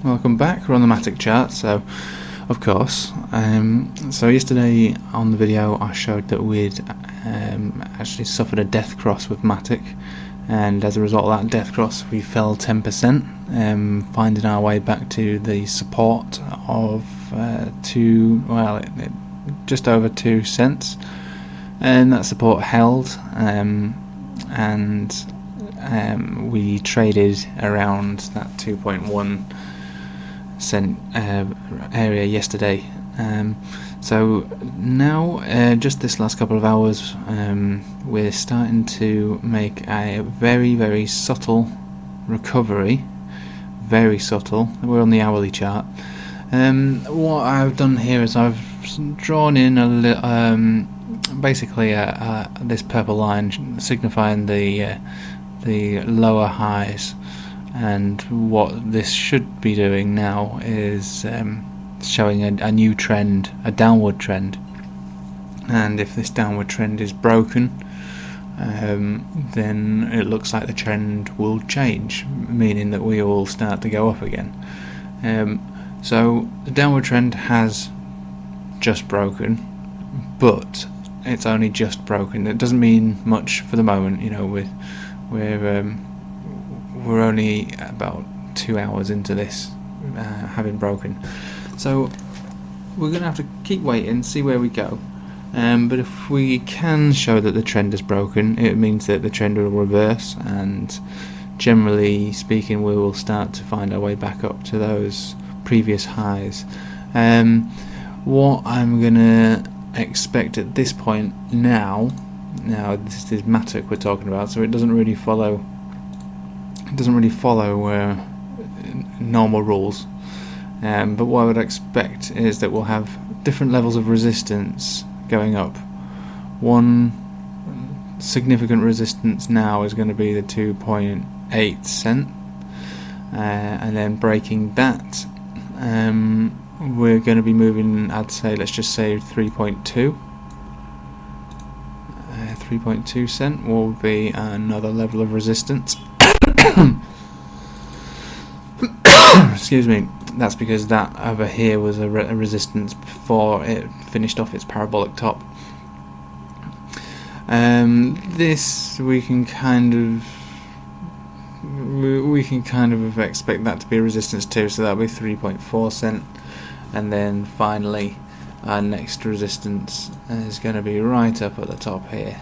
Welcome back. We're on the Matic chart, so of course. So yesterday on the video I showed that we'd actually suffered a death cross with Matic, and as a result of that death cross we fell 10%, finding our way back to the support of just over 2 cents, and that support held, and we traded around that 2.1 cent area yesterday. So now, just this last couple of hours, we're starting to make a very subtle recovery. Very subtle. We're on the hourly chart. What I've done here is I've drawn in basically this purple line signifying the lower highs, and what this should be doing now is showing a new trend, a downward trend. And if this downward trend is broken, then it looks like the trend will change, meaning that we will start to go up again. So the downward trend has just broken, but it's only just broken. It doesn't mean much for the moment. You know, we're only about 2 hours into this having broken, so we're going to have to keep waiting, see where we go. But if we can show that the trend is broken, it means that the trend will reverse, and generally speaking we will start to find our way back up to those previous highs. What I'm going to expect at this point now this is Matic we're talking about, so it doesn't really follow normal rules, but what I would expect is that we'll have different levels of resistance going up. One significant resistance now is going to be the 2.8 cent, and then breaking that, we're going to be moving, I'd say, let's just say 3.2 cent will be another level of resistance. Excuse me, that's because that over here was a resistance before it finished off its parabolic top. This we can kind of expect that to be a resistance too, so that'll be 3.4 cent, and then finally our next resistance is going to be right up at the top here,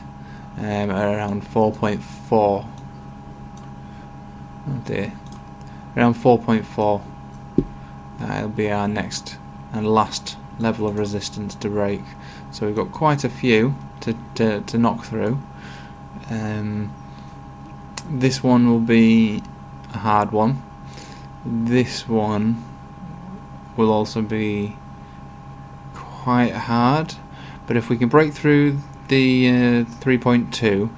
around 4.4. Oh dear. Around 4.4. It'll be our next and last level of resistance to break. So we've got quite a few to knock through. This one will be a hard one. This one will also be quite hard. But if we can break through the 3.2,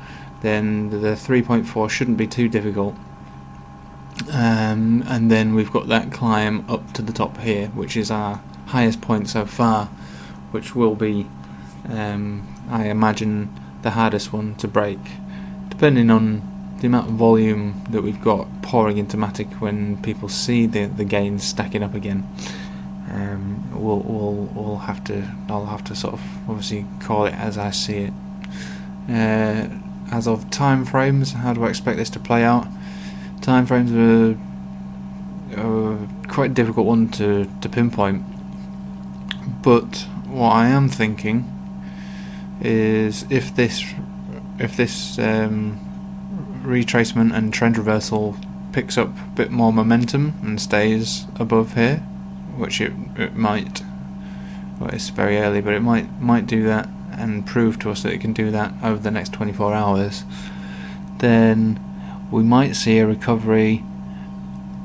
then the 3.4 shouldn't be too difficult. And then we've got that climb up to the top here, which is our highest point so far, which will be, I imagine, the hardest one to break, depending on the amount of volume that we've got pouring into Matic when people see the gains stacking up again. I'll have to sort of obviously call it as I see it. As of time frames, how do I expect this to play out? Time frames are quite a difficult one to pinpoint, but what I am thinking is if this retracement and trend reversal picks up a bit more momentum and stays above here, which it might. Well, it's very early, but it might do that and prove to us that it can do that over the next 24 hours. Then we might see a recovery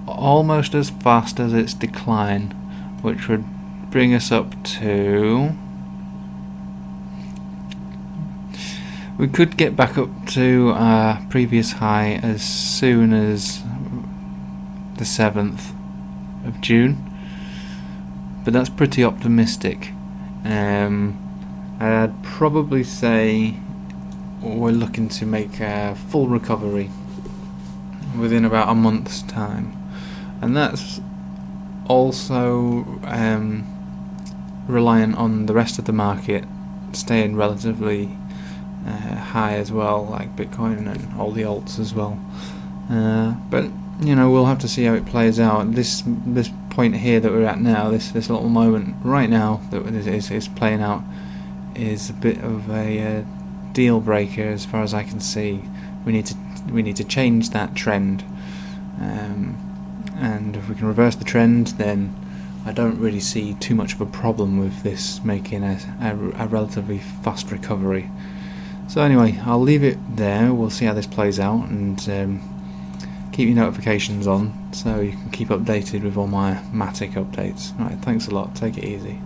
almost as fast as its decline, which would bring us up to... We could get back up to our previous high as soon as the 7th of June, but that's pretty optimistic. I'd probably say we're looking to make a full recovery within about a month's time, and that's also reliant on the rest of the market staying relatively high as well, like Bitcoin and all the alts as well. But you know, we'll have to see how it plays out. This point here that we're at now, this little moment right now that is playing out, is a bit of a deal breaker as far as I can see. We need to change that trend, and if we can reverse the trend, then I don't really see too much of a problem with this making a relatively fast recovery. So anyway, I'll leave it there. We'll see how this plays out, and keep your notifications on so you can keep updated with all my Matic updates. Alright, thanks a lot. Take it easy.